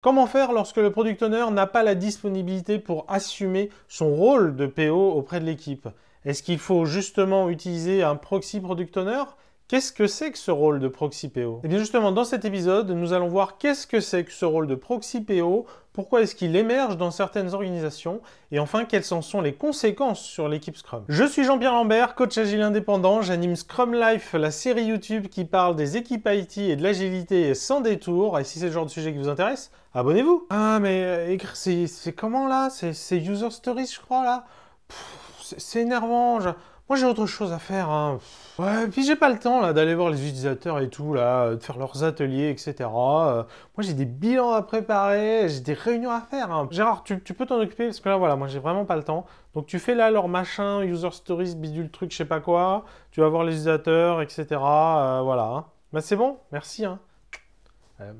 Comment faire lorsque le Product Owner n'a pas la disponibilité pour assumer son rôle de PO auprès de l'équipe? Est-ce qu'il faut justement utiliser un proxy Product Owner? Qu'est-ce que c'est que ce rôle de proxy PO? Et bien justement, dans cet épisode, nous allons voir qu'est-ce que c'est que ce rôle de proxy PO, pourquoi est-ce qu'il émerge dans certaines organisations, et enfin, quelles en sont les conséquences sur l'équipe Scrum. Je suis Jean-Pierre Lambert, coach agile indépendant, j'anime Scrum Life, la série YouTube qui parle des équipes IT et de l'agilité sans détour, et si c'est le genre de sujet qui vous intéresse, abonnez-vous. Ah mais c'est comment là? C'est User Stories je crois là? C'est énervant, moi j'ai autre chose à faire, hein. Ouais, puis j'ai pas le temps là d'aller voir les utilisateurs et tout là, de faire leurs ateliers, etc. Moi j'ai des bilans à préparer, j'ai des réunions à faire, hein. Gérard, tu peux t'en occuper parce que là voilà, moi j'ai vraiment pas le temps. Donc tu fais là leur machin, user stories, bidule truc, je sais pas quoi, tu vas voir les utilisateurs, etc. Voilà. Hein. Bah c'est bon, merci. Hein.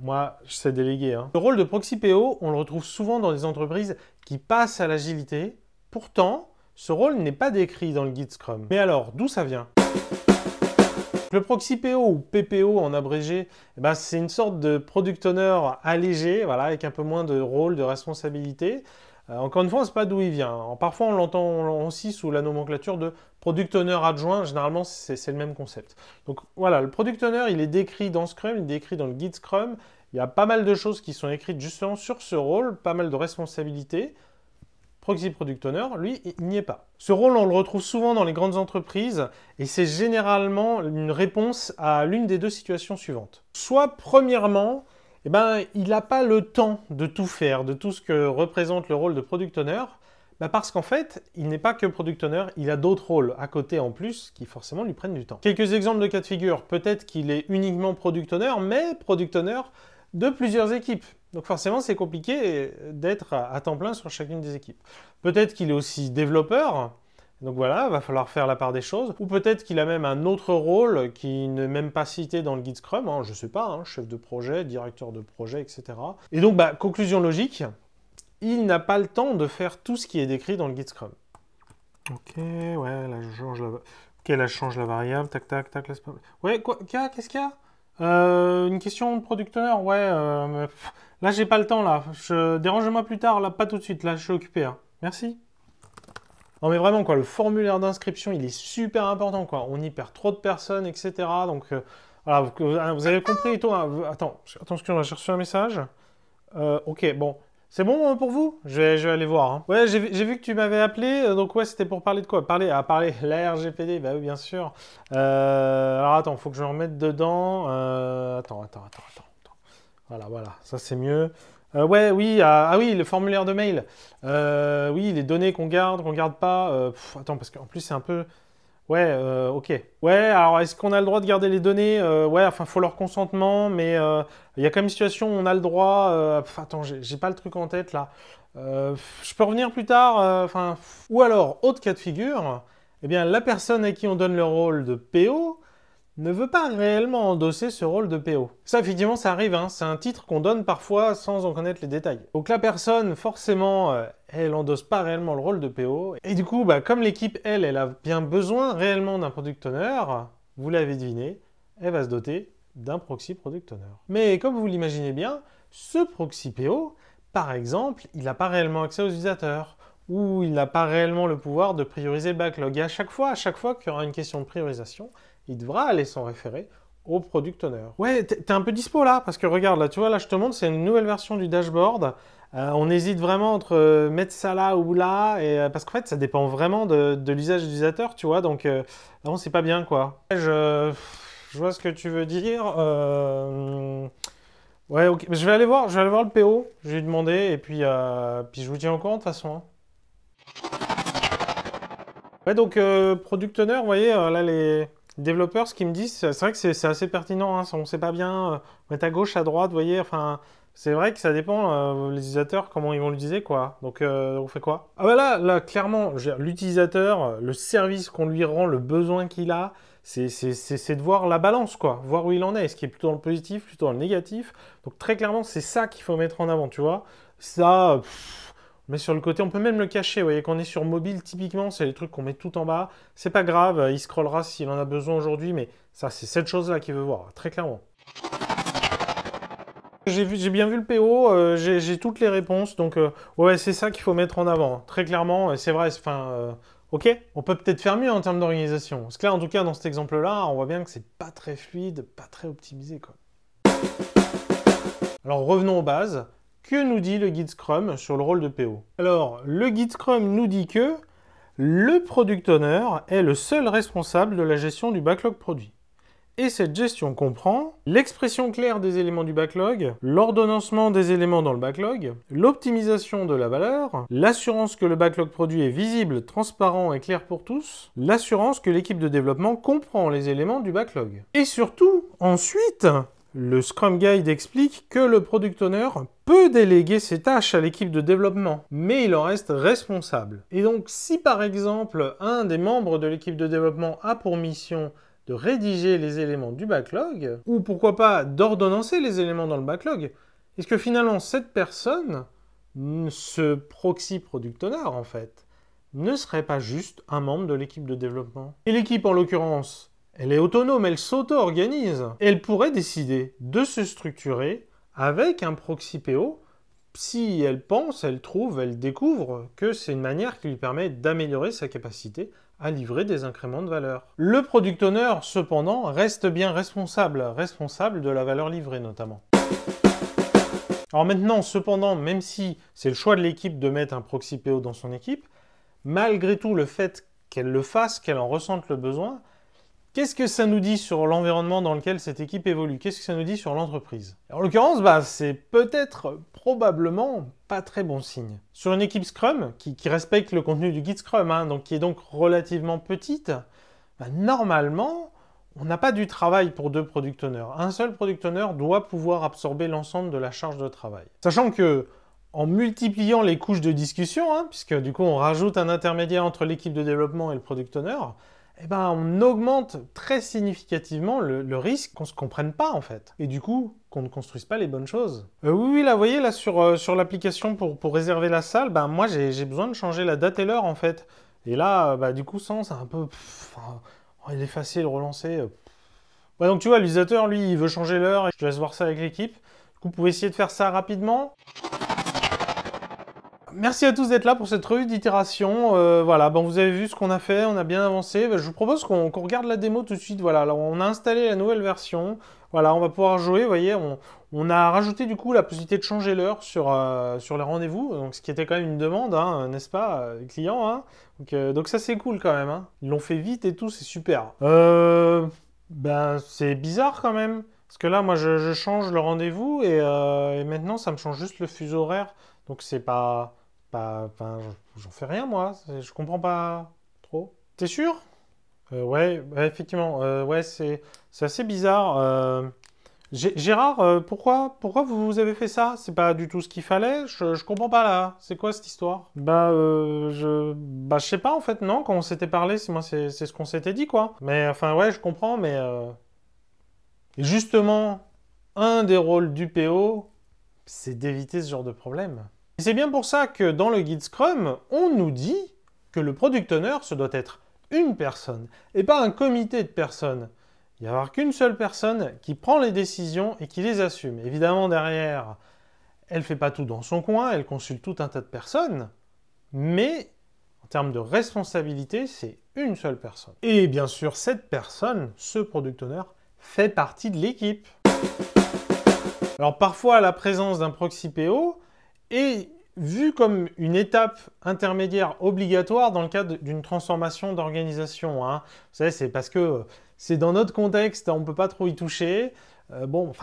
Moi, je sais déléguer. Hein. Le rôle de proxy PO, on le retrouve souvent dans des entreprises qui passent à l'agilité. Pourtant, ce rôle n'est pas décrit dans le guide Scrum. Mais alors, d'où ça vient? Le proxy PO ou PPO en abrégé, eh ben, c'est une sorte de product owner allégé, voilà, avec un peu moins de rôle, de responsabilité. Encore une fois, on ne sait pas d'où il vient. Alors, parfois, on l'entend aussi sous la nomenclature de product owner adjoint. Généralement, c'est le même concept. Donc voilà, le product owner, il est décrit dans Scrum, il est décrit dans le guide Scrum. Il y a pas mal de choses qui sont écrites justement sur ce rôle, pas mal de responsabilités. Proxy Product Owner, lui, il n'y est pas. Ce rôle, on le retrouve souvent dans les grandes entreprises et c'est généralement une réponse à l'une des deux situations suivantes. Soit, premièrement, eh ben, il n'a pas le temps de tout faire, de tout ce que représente le rôle de Product Owner, parce qu'en fait, il n'est pas que Product Owner, il a d'autres rôles à côté en plus qui forcément lui prennent du temps. Quelques exemples de cas de figure, peut-être qu'il est uniquement Product Owner, mais Product Owner de plusieurs équipes. Donc forcément, c'est compliqué d'être à temps plein sur chacune des équipes. Peut-être qu'il est aussi développeur, donc voilà, il va falloir faire la part des choses. Ou peut-être qu'il a même un autre rôle qui n'est même pas cité dans le guide Scrum, hein, je ne sais pas, hein, chef de projet, directeur de projet, etc. Et donc, conclusion logique, il n'a pas le temps de faire tout ce qui est décrit dans le guide Scrum. Ok, ouais, là je change la... Ok, là je change la variable, tac, tac, tac, laisse pas... Ouais, quoi, qu'est-ce qu'il y a? Une question de product owner, ouais. Là, j'ai pas le temps, là. Dérangez-moi plus tard, là, pas tout de suite. Là, je suis occupé. Hein. Merci. Non, mais vraiment, quoi, le formulaire d'inscription, il est super important, quoi. On y perd trop de personnes, etc. Donc, voilà, vous avez compris et tout. Hein. Attends, excuse-moi, j'ai reçu un message. Ok, bon. C'est bon pour vous? Je vais aller voir. Hein. Ouais, j'ai vu que tu m'avais appelé, donc ouais, c'était pour parler de quoi? Parler la RGPD, bah oui, bien sûr. Alors attends, faut que je me remette dedans. Attends. Voilà, ça c'est mieux. Ouais, oui, oui, le formulaire de mail. Oui, les données qu'on garde pas. Attends, parce qu'en plus c'est un peu... Ouais, ok. Ouais, alors est-ce qu'on a le droit de garder les données? Ouais, enfin, faut leur consentement, mais il y a quand même une situation où on a le droit. Attends, j'ai pas le truc en tête là. Je peux revenir plus tard. Enfin, ou alors, autre cas de figure, eh bien, la personne à qui on donne le rôle de PO ne veut pas réellement endosser ce rôle de PO. Ça, effectivement, ça arrive, hein. C'est un titre qu'on donne parfois sans en connaître les détails. Donc la personne, forcément, elle endosse pas réellement le rôle de PO. Et du coup, comme l'équipe, elle a bien besoin réellement d'un Product Owner, vous l'avez deviné, elle va se doter d'un proxy Product Owner. Mais comme vous l'imaginez bien, ce proxy PO, par exemple, il n'a pas réellement accès aux utilisateurs ou il n'a pas réellement le pouvoir de prioriser le backlog. Et à chaque fois qu'il y aura une question de priorisation, il devra aller s'en référer au Product Owner. Ouais, t'es un peu dispo là, parce que regarde, là, tu vois, là, je te montre, c'est une nouvelle version du dashboard. On hésite vraiment entre mettre ça là ou là, et, parce qu'en fait, ça dépend vraiment de l'usage utilisateur, tu vois, donc non, c'est pas bien, quoi. Je vois ce que tu veux dire. Ouais, ok, je vais aller voir le PO, je vais lui demander, et puis je vous tiens au courant de toute façon. Hein. Ouais, donc Product Owner, vous voyez, là, les développeurs, ce qu'ils me disent, c'est vrai que c'est assez pertinent, hein, on ne sait pas bien mettre à gauche, à droite, vous voyez, enfin, c'est vrai que ça dépend, les utilisateurs, comment ils vont l'utiliser, quoi. Donc, on fait quoi? Ah bah là, clairement, l'utilisateur, le service qu'on lui rend, le besoin qu'il a, c'est de voir la balance, quoi, voir où il en est, est-ce qu'il est plutôt dans le positif, plutôt dans le négatif. Donc, très clairement, c'est ça qu'il faut mettre en avant, tu vois. Ça... Mais sur le côté, on peut même le cacher. Vous voyez, quand on est sur mobile, typiquement, c'est les trucs qu'on met tout en bas. C'est pas grave, il scrollera s'il en a besoin aujourd'hui, mais ça, c'est cette chose-là qu'il veut voir, très clairement. J'ai bien vu le PO, j'ai toutes les réponses, donc ouais, c'est ça qu'il faut mettre en avant. Très clairement, c'est vrai, enfin, ok, on peut peut-être faire mieux en termes d'organisation. Parce que là, en tout cas, dans cet exemple-là, on voit bien que c'est pas très fluide, pas très optimisé, quoi. Alors revenons aux bases. Que nous dit le guide Scrum sur le rôle de PO? Alors, le guide Scrum nous dit que le Product Owner est le seul responsable de la gestion du backlog produit. Et cette gestion comprend l'expression claire des éléments du backlog, l'ordonnancement des éléments dans le backlog, l'optimisation de la valeur, l'assurance que le backlog produit est visible, transparent et clair pour tous, l'assurance que l'équipe de développement comprend les éléments du backlog. Et surtout, ensuite, le Scrum Guide explique que le Product Owner peut déléguer ses tâches à l'équipe de développement, mais il en reste responsable. Et donc, si par exemple, un des membres de l'équipe de développement a pour mission de rédiger les éléments du backlog, ou pourquoi pas d'ordonnancer les éléments dans le backlog, est-ce que finalement cette personne, ce proxy Product Owner en fait, ne serait pas juste un membre de l'équipe de développement? Et l'équipe en l'occurrence, elle est autonome, elle s'auto-organise. Elle pourrait décider de se structurer avec un proxy PO si elle pense, elle trouve, elle découvre que c'est une manière qui lui permet d'améliorer sa capacité à livrer des incréments de valeur. Le Product Owner, cependant, reste bien responsable de la valeur livrée notamment. Alors maintenant, cependant, même si c'est le choix de l'équipe de mettre un proxy PO dans son équipe, malgré tout le fait qu'elle le fasse, qu'elle en ressente le besoin, qu'est-ce que ça nous dit sur l'environnement dans lequel cette équipe évolue? Qu'est-ce que ça nous dit sur l'entreprise? En l'occurrence, c'est peut-être probablement pas très bon signe. Sur une équipe Scrum, qui respecte le contenu du guide Scrum, donc qui est donc relativement petite, normalement, on n'a pas du travail pour 2 Product Owners. Un seul Product Owner doit pouvoir absorber l'ensemble de la charge de travail. Sachant que, en multipliant les couches de discussion, puisque du coup on rajoute un intermédiaire entre l'équipe de développement et le Product Owner, on augmente très significativement le risque qu'on ne se comprenne pas, en fait. Et du coup, qu'on ne construise pas les bonnes choses. Oui, là, vous voyez, là, sur l'application pour réserver la salle, moi, j'ai besoin de changer la date et l'heure, en fait. Et là, du coup, ça, c'est un peu... il est facile de relancer. Donc, tu vois, l'utilisateur, lui, il veut changer l'heure, et je te laisse voir ça avec l'équipe. Du coup, vous pouvez essayer de faire ça rapidement. Merci à tous d'être là pour cette revue d'itération. Voilà, vous avez vu ce qu'on a fait, on a bien avancé. Je vous propose qu'on regarde la démo tout de suite. Voilà, alors, on a installé la nouvelle version. Voilà, on va pouvoir jouer. Vous voyez, on a rajouté du coup la possibilité de changer l'heure sur les rendez-vous. Donc, ce qui était quand même une demande, n'est-ce pas, les clients. Donc ça, c'est cool quand même. Ils l'ont fait vite et tout, c'est super. C'est bizarre quand même. Parce que là, moi, je change le rendez-vous et maintenant, ça me change juste le fuseau horaire. Donc, c'est pas... j'en fais rien, moi. Je comprends pas trop. T'es sûr? Ouais, effectivement. Ouais, c'est assez bizarre. Gérard, pourquoi vous avez fait ça? C'est pas du tout ce qu'il fallait? Je comprends pas, là. C'est quoi, cette histoire? Je sais pas, en fait, non. Quand on s'était parlé, c'est ce qu'on s'était dit, quoi. Mais, enfin, ouais, je comprends, mais... Et justement, un des rôles du PO, c'est d'éviter ce genre de problème. Et c'est bien pour ça que dans le guide Scrum, on nous dit que le Product Owner, ce doit être une personne, et pas un comité de personnes. Il n'y a qu'une seule personne qui prend les décisions et qui les assume. Évidemment, derrière, elle ne fait pas tout dans son coin, elle consulte tout un tas de personnes, mais en termes de responsabilité, c'est une seule personne. Et bien sûr, cette personne, ce Product Owner, fait partie de l'équipe. Alors parfois, la présence d'un proxy PO est vue comme une étape intermédiaire obligatoire dans le cadre d'une transformation d'organisation. Vous savez, c'est parce que c'est dans notre contexte, on ne peut pas trop y toucher.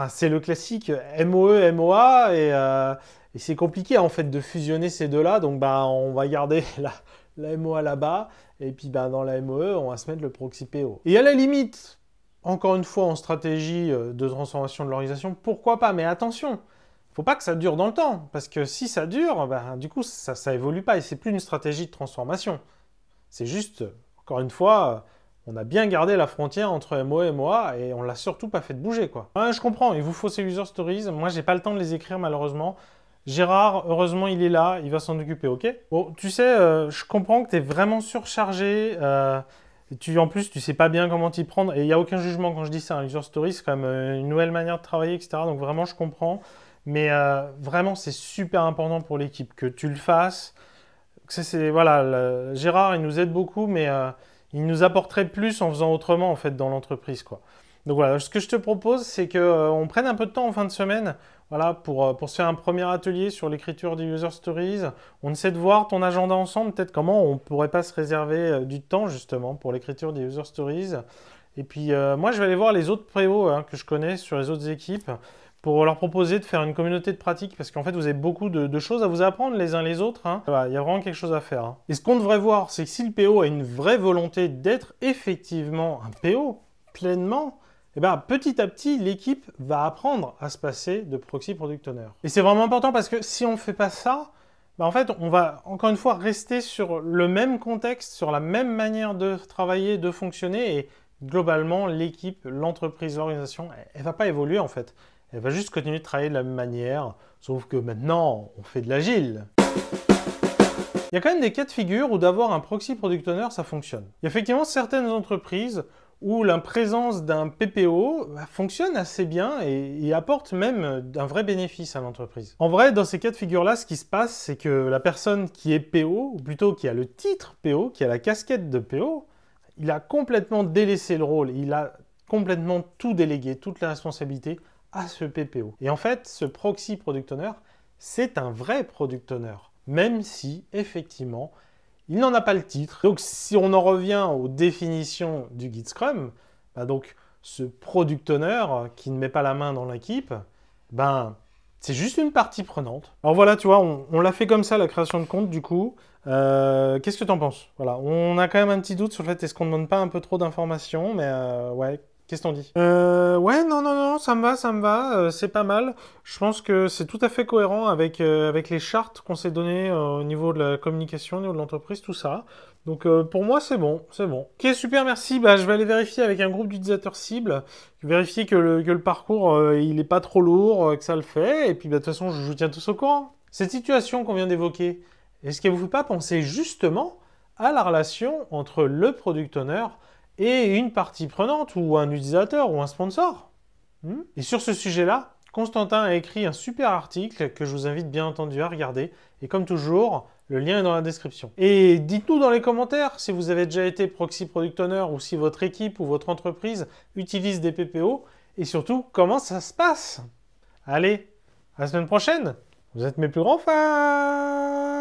C'est le classique MOE, MOA, et c'est compliqué en fait de fusionner ces deux-là. Donc on va garder la MOA là-bas, et puis dans la MOE, on va se mettre le proxy PO. Et à la limite, encore une fois, en stratégie de transformation de l'organisation, pourquoi pas? Mais attention, il ne faut pas que ça dure dans le temps, parce que si ça dure, du coup, ça évolue pas, et c'est plus une stratégie de transformation. C'est juste, encore une fois, on a bien gardé la frontière entre MOE et MOA, et on l'a surtout pas fait bouger, quoi. Je comprends, il vous faut ces user stories, moi, j'ai pas le temps de les écrire, malheureusement. Gérard, heureusement, il est là, il va s'en occuper, ok? Bon, tu sais, je comprends que tu es vraiment surchargé, en plus, tu sais pas bien comment t'y prendre. Et il n'y a aucun jugement quand je dis ça. User Story, c'est quand même une nouvelle manière de travailler, etc. Donc vraiment, je comprends. Mais vraiment, c'est super important pour l'équipe que tu le fasses. Voilà, Gérard, il nous aide beaucoup, mais il nous apporterait plus en faisant autrement, en fait, dans l'entreprise, quoi. Donc voilà, ce que je te propose, c'est qu'on prenne un peu de temps en fin de semaine, voilà, pour se faire un premier atelier sur l'écriture des user stories. On essaie de voir ton agenda ensemble, peut-être comment on pourrait pas se réserver du temps, justement, pour l'écriture des user stories. Et puis, moi, je vais aller voir les autres préaux que je connais sur les autres équipes pour leur proposer de faire une communauté de pratique, parce qu'en fait, vous avez beaucoup de choses à vous apprendre les uns les autres. Hein. Voilà, il y a vraiment quelque chose à faire. Hein. Et ce qu'on devrait voir, c'est que si le PO a une vraie volonté d'être effectivement un PO, pleinement, eh ben, petit à petit, l'équipe va apprendre à se passer de proxy product owner. Et c'est vraiment important parce que si on ne fait pas ça, ben en fait, on va encore une fois rester sur le même contexte, sur la même manière de travailler, de fonctionner, et globalement, l'équipe, l'entreprise, l'organisation, elle ne va pas évoluer en fait. Elle va juste continuer de travailler de la même manière, sauf que maintenant, on fait de l'agile. Il y a quand même des cas de figure où d'avoir un proxy product owner, ça fonctionne. Il y a effectivement certaines entreprises où la présence d'un PPO fonctionne assez bien et apporte même un vrai bénéfice à l'entreprise. En vrai, dans ces cas de figure-là, ce qui se passe, c'est que la personne qui est PO, ou plutôt qui a le titre PO, qui a la casquette de PO, il a complètement délaissé le rôle, il a complètement tout délégué, toute la responsabilité à ce PPO. Et en fait, ce proxy product owner, c'est un vrai product owner, même si, effectivement, il n'en a pas le titre. Donc, si on en revient aux définitions du guide Scrum, donc ce product owner qui ne met pas la main dans l'équipe, c'est juste une partie prenante. Alors voilà, tu vois, on l'a fait comme ça, la création de compte, du coup. Qu'est-ce que tu en penses? Voilà, on a quand même un petit doute sur le fait, est-ce qu'on ne donne pas un peu trop d'informations, mais ouais. Qu'est-ce qu'on dit? Ouais, non, ça me va, c'est pas mal. Je pense que c'est tout à fait cohérent avec les chartes qu'on s'est données au niveau de la communication, au niveau de l'entreprise, tout ça. Donc pour moi, c'est bon, c'est bon. Ok, super, merci. Je vais aller vérifier avec un groupe d'utilisateurs cibles, vérifier que le parcours, il n'est pas trop lourd, que ça le fait, et puis de toute façon, je vous tiens tous au courant. Cette situation qu'on vient d'évoquer, est-ce qu'elle vous fait pas penser justement à la relation entre le product owner et une partie prenante, ou un utilisateur, ou un sponsor. Et sur ce sujet-là, Constantin a écrit un super article que je vous invite bien entendu à regarder. Et comme toujours, le lien est dans la description. Et dites-nous dans les commentaires si vous avez déjà été proxy product owner ou si votre équipe ou votre entreprise utilise des PPO. Et surtout, comment ça se passe. Allez, à la semaine prochaine. Vous êtes mes plus grands fans.